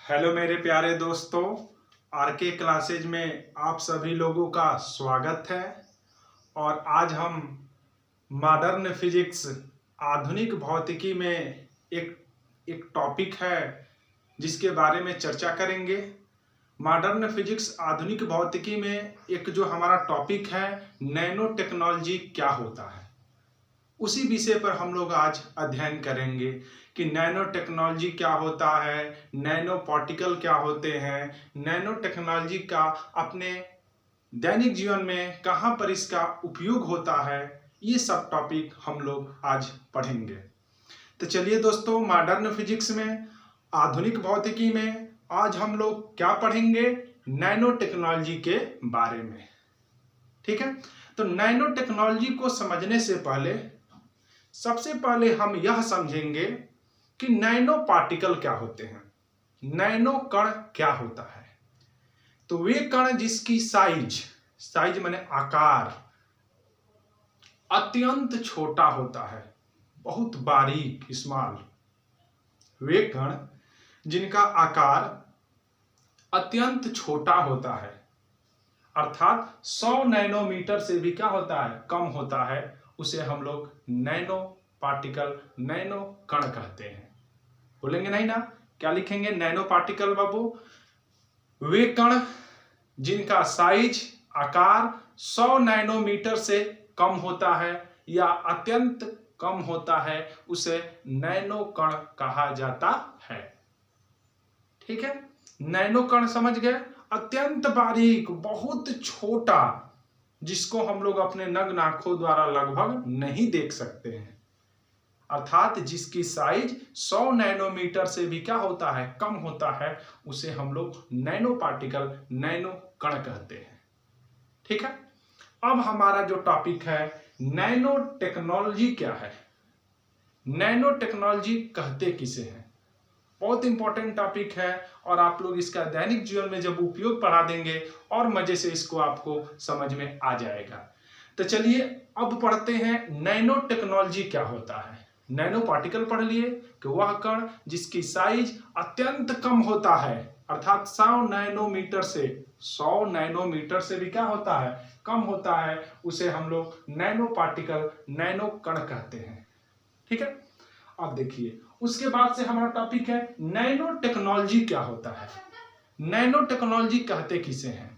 Hello मेरे प्यारे दोस्तों, आरके क्लासेज में आप सभी लोगों का स्वागत है। और आज हम मॉडर्न फिजिक्स आधुनिक भौतिकी में एक टॉपिक है जिसके बारे में चर्चा करेंगे। मॉडर्न फिजिक्स आधुनिक भौतिकी में एक जो हमारा टॉपिक है, नैनो टेक्नोलॉजी क्या होता है, उसी विषय पर हम लोग आज अध्ययन करेंगे कि नैनो टेक्नोलॉजी क्या होता है, नैनो पार्टिकल क्या होते हैं, नैनो टेक्नोलॉजी का अपने दैनिक जीवन में कहाँ पर इसका उपयोग होता है। ये सब टॉपिक हम लोग आज पढ़ेंगे। तो चलिए दोस्तों, मॉडर्न फिजिक्स में आधुनिक भौतिकी में आज हम लोग क्या पढ़ेंगे, नैनो टेक्नोलॉजी के बारे में। ठीक है, तो नैनो टेक्नोलॉजी को समझने से पहले सबसे पहले हम यह समझेंगे कि नैनो पार्टिकल क्या होते हैं, नैनो कण क्या होता है। तो वे कण जिसकी साइज माने आकार अत्यंत छोटा होता है, बहुत बारीक स्मॉल। वे कण जिनका आकार अत्यंत छोटा होता है, अर्थात 100 नैनोमीटर से भी क्या होता है, कम होता है, उसे हम लोग नैनो पार्टिकल, नैनो कण कहते हैं। बोलेंगे नहीं ना, क्या लिखेंगे, नैनो पार्टिकल बाबू। वे कण जिनका साइज आकार 100 नैनोमीटर से कम होता है या अत्यंत कम होता है, उसे नैनो कण कहा जाता है। ठीक है, नैनो कण समझ गए, अत्यंत बारीक, बहुत छोटा, जिसको हम लोग अपने नग्न आंखों द्वारा लगभग नहीं देख सकते हैं, अर्थात जिसकी साइज 100 नैनोमीटर से भी क्या होता है, कम होता है, उसे हम लोग नैनो पार्टिकल, नैनो कण कहते हैं। ठीक है, अब हमारा जो टॉपिक है, नैनो टेक्नोलॉजी क्या है, नैनो टेक्नोलॉजी कहते किसे हैं, बहुत इंपॉर्टेंट टॉपिक है। और आप लोग इसका दैनिक जीवन में जब उपयोग पढ़ा देंगे और मजे से इसको आपको समझ में आ जाएगा। तो चलिए अब पढ़ते हैं नैनो टेक्नोलॉजी क्या होता है। नैनो पार्टिकल पढ़ लिए कि वह कण जिसकी साइज अत्यंत कम होता है, अर्थात 100 नैनोमीटर से भी क्या होता है, कम होता है, उसे हम लोग नैनो पार्टिकल, नैनो कण कहते हैं। ठीक है, अब देखिए उसके बाद से हमारा टॉपिक है नैनो टेक्नोलॉजी क्या होता है, नैनो टेक्नोलॉजी कहते किसे हैं।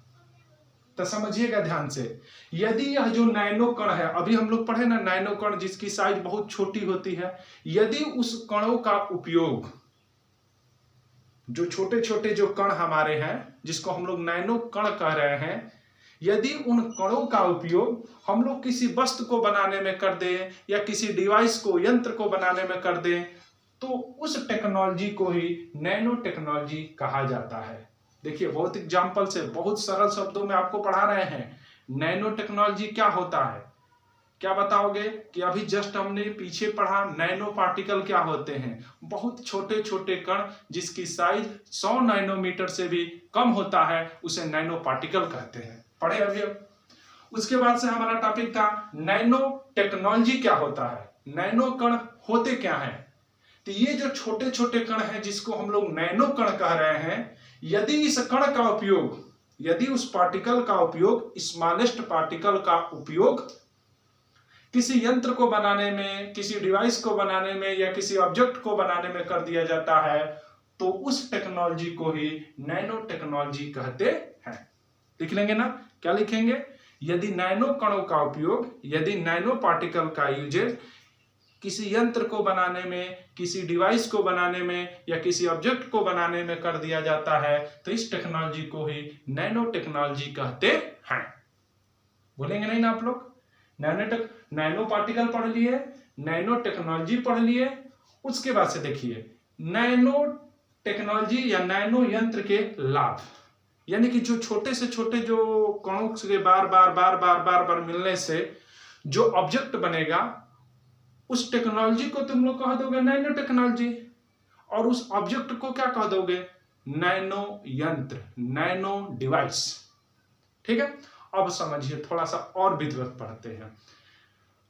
तो समझिएगा ध्यान से, यदि यह जो नैनो कण है, अभी हम लोग पढ़े ना, नैनो कण जिसकी साइज बहुत छोटी होती है, यदि उस कणों का उपयोग, जो छोटे छोटे जो कण हमारे हैं जिसको हम लोग नैनो कण कह रहे हैं, यदि उन कणों का उपयोग हम लोग किसी वस्तु को बनाने में कर दें या किसी डिवाइस को, यंत्र को बनाने में कर दें, तो उस टेक्नोलॉजी को ही नैनो टेक्नोलॉजी कहा जाता है। देखिए बहुत एग्जाम्पल से, बहुत सरल शब्दों में आपको पढ़ा रहे हैं नैनो टेक्नोलॉजी क्या होता है। क्या बताओगे कि अभी जस्ट हमने पीछे पढ़ा नैनो पार्टिकल क्या होते हैं, बहुत छोटे छोटे कण जिसकी साइज 100 नैनोमीटर से भी कम होता है, उसे नैनो पार्टिकल कहते हैं, पढ़े अभी। उसके बाद से हमारा टॉपिक था नैनो टेक्नोलॉजी क्या होता है, नैनो कण होते क्या हैं। तो ये जो छोटे छोटे कण हैं जिसको हम लोग नैनो कण कह रहे हैं, यदि इस कण का उपयोग, यदि उस पार्टिकल का उपयोग, स्मॉलेस्ट पार्टिकल का उपयोग किसी यंत्र को बनाने में, किसी डिवाइस को बनाने में या किसी ऑब्जेक्ट को बनाने में कर दिया जाता है, तो उस टेक्नोलॉजी को ही नैनो टेक्नोलॉजी कहते हैं। लिख लेंगे ना, क्या लिखेंगे, यदि नैनो कणों का उपयोग, यदि नैनो पार्टिकल का यूजेज किसी यंत्र को बनाने में, किसी डिवाइस को बनाने में या किसी ऑब्जेक्ट को बनाने में कर दिया जाता है, तो इस टेक्नोलॉजी को ही नैनो टेक्नोलॉजी कहते हैं। बोलेंगे नहीं ना आप लोग, नैनो पार्टिकल पढ़ लिए, नैनो टेक्नोलॉजी पढ़ लिए। उसके बाद से देखिए नैनो टेक्नोलॉजी या नैनो यंत्र के लाभ, यानी कि जो छोटे से छोटे जो कणों से बार बार मिलने से जो ऑब्जेक्ट बनेगा, उस टेक्नोलॉजी को तुम लोग कह दोगे नैनो टेक्नोलॉजी, और उस ऑब्जेक्ट को क्या कह दोगे, नैनो यंत्र, नैनो डिवाइस। ठीक है, अब समझिए थोड़ा सा और विधिवत पढ़ते हैं।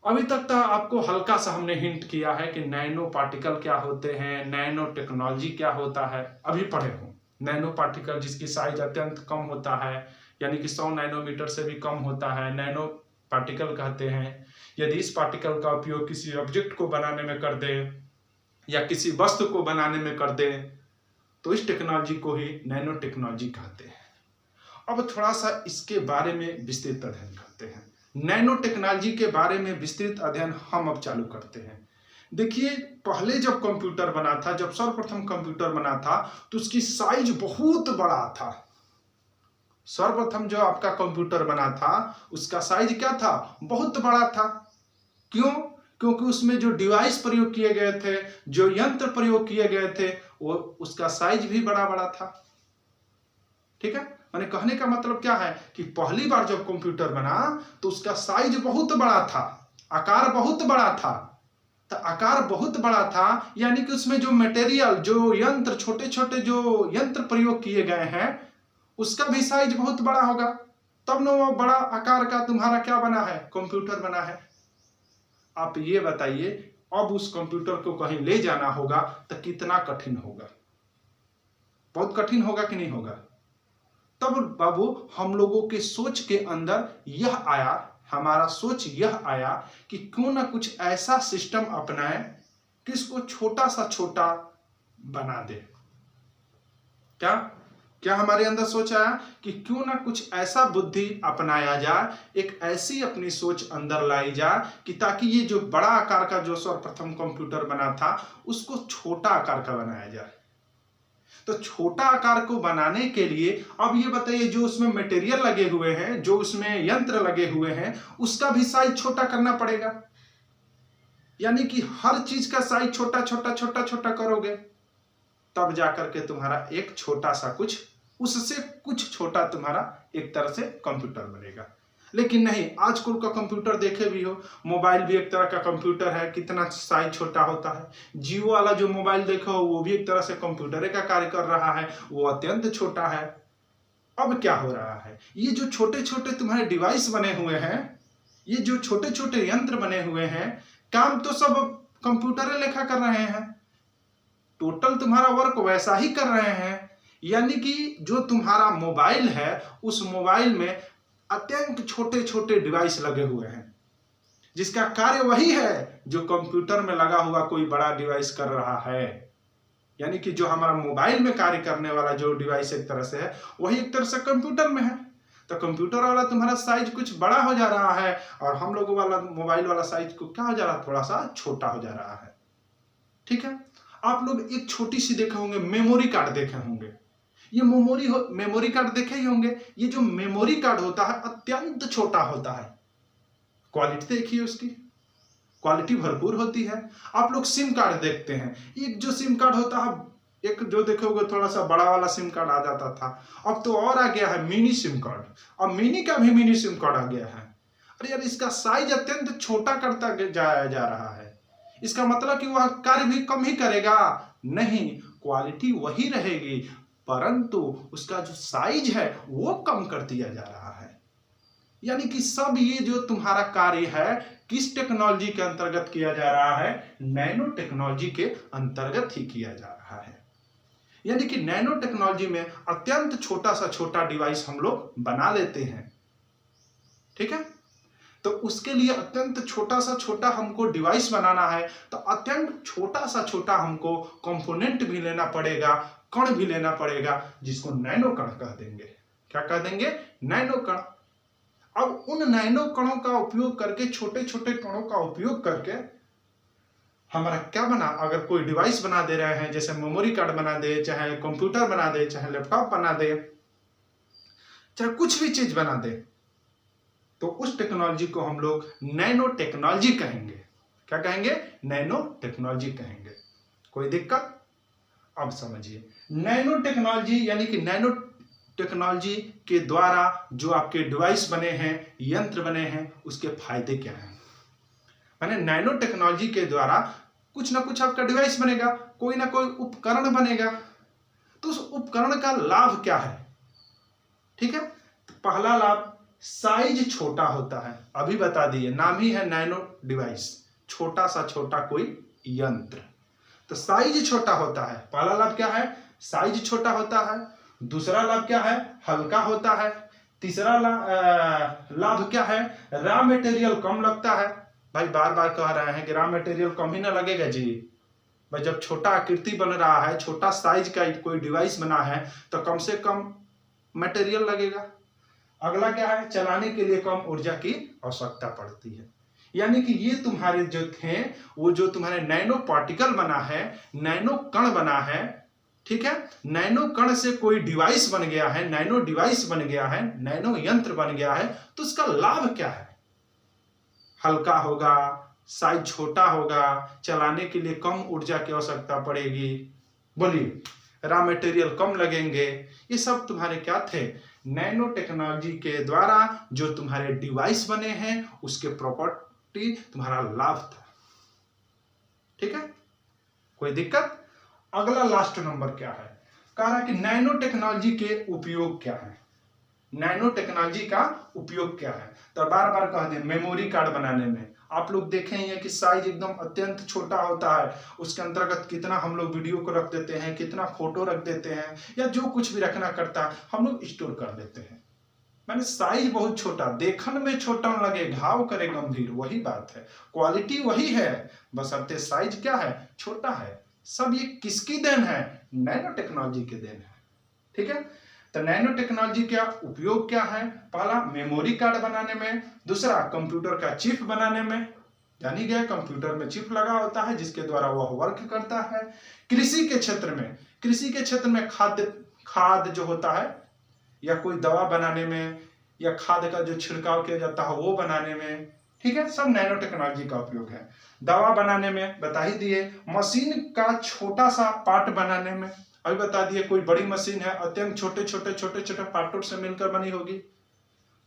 अभी तक तो आपको हल्का सा हमने हिंट किया है कि नैनो पार्टिकल क्या होते हैं, नैनो टेक्नोलॉजी क्या होता है, अभी पढ़े हो। नैनो पार्टिकल जिसकी साइज अत्यंत कम होता है, यानी कि 100 नैनोमीटर से भी कम होता है, नैनो पार्टिकल कहते हैं। यदि इस पार्टिकल का उपयोग किसी ऑब्जेक्ट को बनाने में कर दें या किसी वस्तु को बनाने में कर दें तो इस टेक्नोलॉजी को ही नैनो टेक्नोलॉजी कहते हैं। अब थोड़ा सा इसके बारे में विस्तृत अध्ययन करते हैं। नैनो टेक्नोलॉजी के बारे में विस्तृत अध्ययन हम अब चालू करते हैं। देखिए, पहले जब कंप्यूटर बना था, जब सर्वप्रथम कंप्यूटर बना था तो उसकी साइज बहुत बड़ा था। सर्वप्रथम जो आपका कंप्यूटर बना था उसका साइज क्या था? बहुत बड़ा था। क्यों? क्योंकि उसमें जो डिवाइस प्रयोग किए गए थे, जो यंत्र प्रयोग किए गए थे, वो उसका साइज भी बड़ा बड़ा था। ठीक है, मैंने कहने का मतलब क्या है कि पहली बार जब कंप्यूटर बना तो उसका साइज बहुत बड़ा था, आकार बहुत बड़ा था। तो आकार बहुत बड़ा था यानी कि उसमें जो मटेरियल, जो यंत्र, छोटे छोटे जो यंत्र प्रयोग किए गए हैं उसका भी साइज बहुत बड़ा होगा, तब ना वो बड़ा आकार का तुम्हारा क्या बना है? कंप्यूटर बना है। आप ये बताइए, अब उस कंप्यूटर को कहीं ले जाना होगा तो कितना कठिन होगा? बहुत कठिन होगा कि नहीं होगा? तब बाबू हम लोगों के सोच के अंदर यह आया, हमारा सोच यह आया कि क्यों ना कुछ ऐसा सिस्टम अपनाए कि इसको छोटा सा छोटा बना दे। क्या क्या हमारे अंदर सोच आया कि क्यों ना कुछ ऐसा बुद्धि अपनाया जाए, एक ऐसी अपनी सोच अंदर लाई जाए कि ताकि ये जो बड़ा आकार का जो सर्वप्रथम कंप्यूटर बना था उसको छोटा आकार का बनाया जाए। तो छोटा आकार को बनाने के लिए अब ये बताइए, जो उसमें मटेरियल लगे हुए हैं, जो उसमें यंत्र लगे हुए हैं, उसका भी साइज छोटा करना पड़ेगा। यानी कि हर चीज का साइज छोटा छोटा छोटा छोटा करोगे तब जाकर के तुम्हारा एक छोटा सा कुछ, उससे कुछ छोटा तुम्हारा एक तरह से कंप्यूटर बनेगा। लेकिन नहीं, आजकल का कंप्यूटर देखे भी हो, मोबाइल भी एक तरह का कंप्यूटर है, कितना साइज छोटा होता है। जियो वाला जो मोबाइल देखो वो भी एक तरह से कंप्यूटर का कार्य कर रहा है, वो अत्यंत छोटा है। अब क्या हो रहा है, ये जो छोटे छोटे तुम्हारे डिवाइस बने हुए हैं, ये जो छोटे छोटे यंत्र बने हुए हैं, काम तो सब कंप्यूटर लेखा कर रहे हैं, टोटल तुम्हारा वर्क वैसा ही कर रहे हैं। यानी कि जो तुम्हारा मोबाइल है उस मोबाइल में अत्यंत छोटे छोटे डिवाइस लगे हुए हैं जिसका कार्य वही है जो कंप्यूटर में लगा हुआ कोई बड़ा डिवाइस कर रहा है। यानी कि जो हमारा मोबाइल में कार्य करने वाला जो डिवाइस एक तरह से है वही एक तरह से कंप्यूटर में है। तो कंप्यूटर वाला तुम्हारा साइज कुछ बड़ा हो जा रहा है और हम लोगों वाला मोबाइल वाला साइज को क्या हो जा रहा है? थोड़ा सा छोटा हो जा रहा है। ठीक है, आप लोग एक छोटी सी देखे होंगे, मेमोरी कार्ड देखे होंगे। ये मेमोरी कार्ड देखे ही होंगे। ये जो मेमोरी कार्ड होता है अत्यंत छोटा होता है। क्वालिटी देखिए, उसकी क्वालिटी भरपूर होती है। आप लोग सिम कार्ड देखते हैं, एक जो सिम कार्ड होता है, एक जो देखोगे थोड़ा सा बड़ा वाला सिम कार्ड आ जाता था, अब तो और आ गया है मिनी सिम कार्ड। अब मिनी का भी मिनी सिम कार्ड आ गया है। अरे यार, इसका साइज अत्यंत छोटा करता जाया जा रहा है। इसका मतलब कि वह कार्य भी कम ही करेगा? नहीं, क्वालिटी वही रहेगी, परंतु उसका जो साइज है वो कम कर दिया जा रहा है। यानी कि सब ये जो तुम्हारा कार्य है किस टेक्नोलॉजी के अंतर्गत किया जा रहा है? नैनो टेक्नोलॉजी के अंतर्गत ही किया जा रहा है। यानी कि नैनो टेक्नोलॉजी में अत्यंत छोटा सा छोटा डिवाइस हम लोग बना लेते हैं। ठीक है, तो उसके लिए अत्यंत छोटा सा छोटा हमको डिवाइस बनाना है, तो अत्यंत छोटा सा छोटा हमको कंपोनेंट भी लेना पड़ेगा, कण भी लेना पड़ेगा, जिसको नैनो कण कह देंगे। क्या कह देंगे? नैनो कण। अब उन नैनो कणों का उपयोग करके, छोटे छोटे कणों का उपयोग करके हमारा क्या बना, अगर कोई डिवाइस बना दे रहे हैं, जैसे मेमोरी कार्ड बना दे, चाहे कंप्यूटर बना दे, चाहे लैपटॉप बना दे, चाहे कुछ भी चीज बना दे, तो उस टेक्नोलॉजी को हम लोग नैनो टेक्नोलॉजी कहेंगे। क्या कहेंगे? नैनो टेक्नोलॉजी कहेंगे। कोई दिक्कत? अब समझिए, नैनो टेक्नोलॉजी यानी कि नैनो टेक्नोलॉजी के द्वारा जो आपके डिवाइस बने हैं, यंत्र बने हैं, उसके फायदे क्या हैं? माने नैनो टेक्नोलॉजी के द्वारा कुछ ना कुछ आपका डिवाइस बनेगा, कोई ना कोई उपकरण बनेगा। तो उस उपकरण का लाभ क्या है? ठीक है, तो पहला लाभ, साइज छोटा होता है। अभी बता दिए, नाम ही है नैनो डिवाइस, छोटा सा छोटा कोई यंत्र। तो साइज छोटा होता है, पहला लाभ क्या है? साइज छोटा होता है। दूसरा लाभ क्या है, हल्का होता है। तीसरा लाभ क्या है, रॉ मटेरियल कम लगता है। भाई बार बार कह रहे हैं कि रॉ मटेरियल कम ही ना लगेगा जी। भाई जब छोटा आकृति बन रहा है, छोटा साइज का कोई डिवाइस बना है तो कम से कम मटेरियल लगेगा। अगला क्या है, चलाने के लिए कम ऊर्जा की आवश्यकता पड़ती है। यानी कि ये तुम्हारे जो थे वो जो तुम्हारे नैनो पार्टिकल बना है, नैनो कण बना है, ठीक है, नैनो कण से कोई डिवाइस बन गया है, नैनो डिवाइस बन गया है, नैनो यंत्र बन गया है, तो उसका लाभ क्या है, हल्का होगा, साइज छोटा होगा, चलाने के लिए कम ऊर्जा की आवश्यकता पड़ेगी, बोलिए रॉ मटेरियल कम लगेंगे। ये सब तुम्हारे क्या थे, नैनो टेक्नोलॉजी के द्वारा जो तुम्हारे डिवाइस बने हैं उसके प्रॉपर्टी तुम्हारा लाभ था। ठीक है, कोई दिक्कत। अगला लास्ट नंबर क्या है, कह रहा कि नैनो टेक्नोलॉजी के उपयोग क्या है, नैनो टेक्नोलॉजी का उपयोग क्या है। तो बार बार कह दें, मेमोरी कार्ड बनाने में आप लोग देखेंगे कि साइज एकदम अत्यंत छोटा होता है, उसके अंतर्गत कितना हम लोग वीडियो को रख देते हैं, कितना फोटो रख देते हैं, या जो कुछ भी रखना करता है हम लोग स्टोर कर देते हैं। मैंने साइज बहुत छोटा, देखने में छोटा लगे, घाव करे गंभीर, वही बात है, क्वालिटी वही है, बस अब साइज क्या है, छोटा है। सब ये किसकी देन है, नैनो टेक्नोलॉजी के देन है। ठीक है, तो नैनो टेक्नोलॉजी का उपयोग क्या है, पहला मेमोरी कार्ड बनाने में, दूसरा कंप्यूटर का चिप बनाने में, यानी कि कंप्यूटर में चिप लगा होता है जिसके द्वारा वह वर्क करता है। कृषि के क्षेत्र में खाद जो होता है, या कोई दवा बनाने में, या खाद का जो छिड़काव किया जाता है वो बनाने में, ठीक है, सब नैनो टेक्नोलॉजी का उपयोग है। दवा बनाने में बता ही दिए, मशीन का छोटा सा पार्ट बनाने में अभी बता दिए, कोई बड़ी मशीन है अत्यंत छोटे छोटे पार्टों से मिलकर बनी होगी,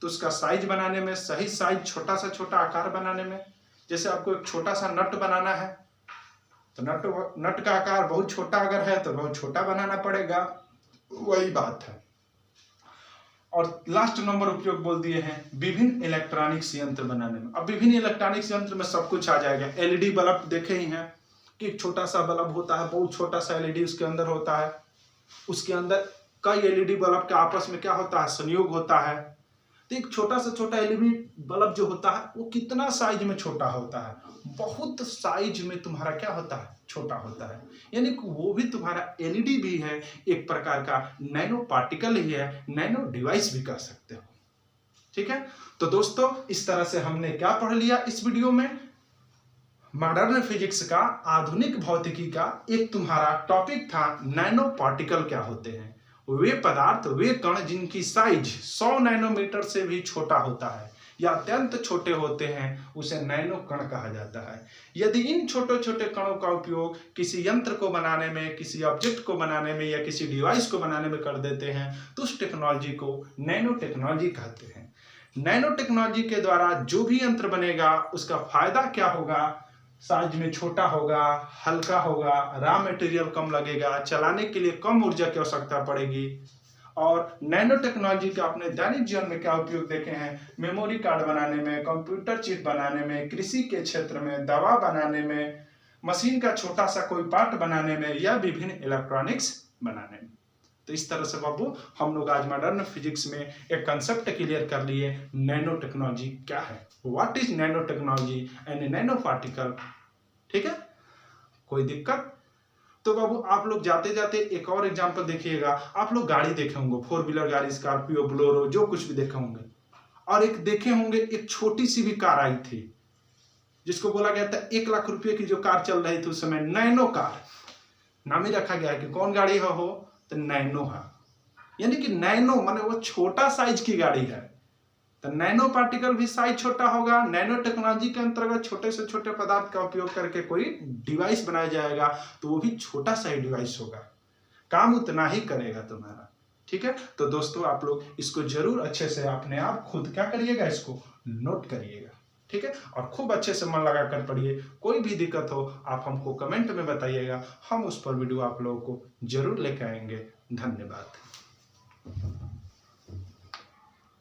तो उसका साइज बनाने में, सही साइज, छोटा सा छोटा आकार बनाने में, जैसे आपको एक छोटा सा नट बनाना है तो नट का आकार बहुत छोटा अगर है तो बहुत छोटा बनाना पड़ेगा, वही बात है। और लास्ट नंबर उपयोग बोल दिए हैं विभिन्न इलेक्ट्रॉनिक्स यंत्र बनाने में। अब विभिन्न इलेक्ट्रॉनिक्स यंत्र में सब कुछ आ जाएगा। एलईडी बल्ब देखे ही हैं कि एक छोटा सा बल्ब होता है, बहुत छोटा सा एलईडी उसके अंदर होता है, उसके अंदर कई एलईडी बल्ब का आपस में क्या होता है, संयोग होता है। तो एक छोटा सा छोटा एलईडी बल्ब जो होता है वो कितना साइज में छोटा होता है, बहुत साइज में तुम्हारा क्या होता है, छोटा होता है। यानी कि वो भी तुम्हारा एलईडी भी है, एक प्रकार का नैनो पार्टिकल ही है, नैनो डिवाइस भी कर सकते हो। ठीक है, तो दोस्तों इस तरह से हमने क्या पढ़ लिया इस वीडियो में, मॉडर्न फिजिक्स का, आधुनिक भौतिकी का एक तुम्हारा टॉपिक था नैनो पार्टिकल क्या होते हैं। वे पदार्थ, वे कण जिनकी साइज 100 नैनोमीटर से भी छोटा होता है या अत्यंत छोटे होते हैं, उसे नैनो कण कहा जाता है। यदि इन छोटे छोटे कणों का उपयोग किसी यंत्र को बनाने में, किसी ऑब्जेक्ट को बनाने में या किसी डिवाइस को बनाने में कर देते हैं तो उस टेक्नोलॉजी को नैनो टेक्नोलॉजी कहते हैं। नैनो टेक्नोलॉजी के द्वारा जो भी यंत्र बनेगा उसका फायदा क्या होगा, साइज में छोटा होगा, हल्का होगा, रॉ मटेरियल कम लगेगा, चलाने के लिए कम ऊर्जा की आवश्यकता पड़ेगी। और नैनो टेक्नोलॉजी का अपने दैनिक जीवन में क्या उपयोग देखे हैं, मेमोरी कार्ड बनाने में, कंप्यूटर चिप बनाने में, कृषि के क्षेत्र में, दवा बनाने में, मशीन का छोटा सा कोई पार्ट बनाने में, या विभिन्न इलेक्ट्रॉनिक्स बनाने में। तो इस तरह से बाबू हम लोग आज मॉडर्न फिजिक्स में एक कंसेप्ट क्लियर कर लिए, नैनो टेक्नोलॉजी क्या है, what is nano technology and nano particle. ठीक है, कोई दिक्कत। तो बाबू आप लोग जाते जाते एक और एग्जांपल देखिएगा, आप लोग गाड़ी देखे होंगे, 4 व्हीलर गाड़ी, स्कॉर्पियो, बोलेरो, जो कुछ भी देखे होंगे, और एक देखे होंगे एक छोटी सी भी कार आई थी जिसको बोला गया था 1 लाख रुपए की जो कार चल रही थी उस समय, नैनो कार नाम ही रखा गया कि कौन गाड़ी है हो, तो नैनो है। यानी कि नैनो माने वो छोटा साइज की गाड़ी है, तो नैनो पार्टिकल भी साइज छोटा होगा। नैनो टेक्नोलॉजी के अंतर्गत छोटे से छोटे पदार्थ का उपयोग करके कोई डिवाइस बनाया जाएगा तो वो भी छोटा सा ही डिवाइस होगा, काम उतना ही करेगा तुम्हारा। ठीक है, तो दोस्तों आप लोग इसको जरूर अच्छे से अपने आप खुद क्या करिएगा, इसको नोट करिएगा। ठीक है, और खूब अच्छे से मन लगा कर पढ़िए। कोई भी दिक्कत हो आप हमको कमेंट में बताइएगा, हम उस पर वीडियो आप लोगों को जरूर लेकर आएंगे। धन्यवाद।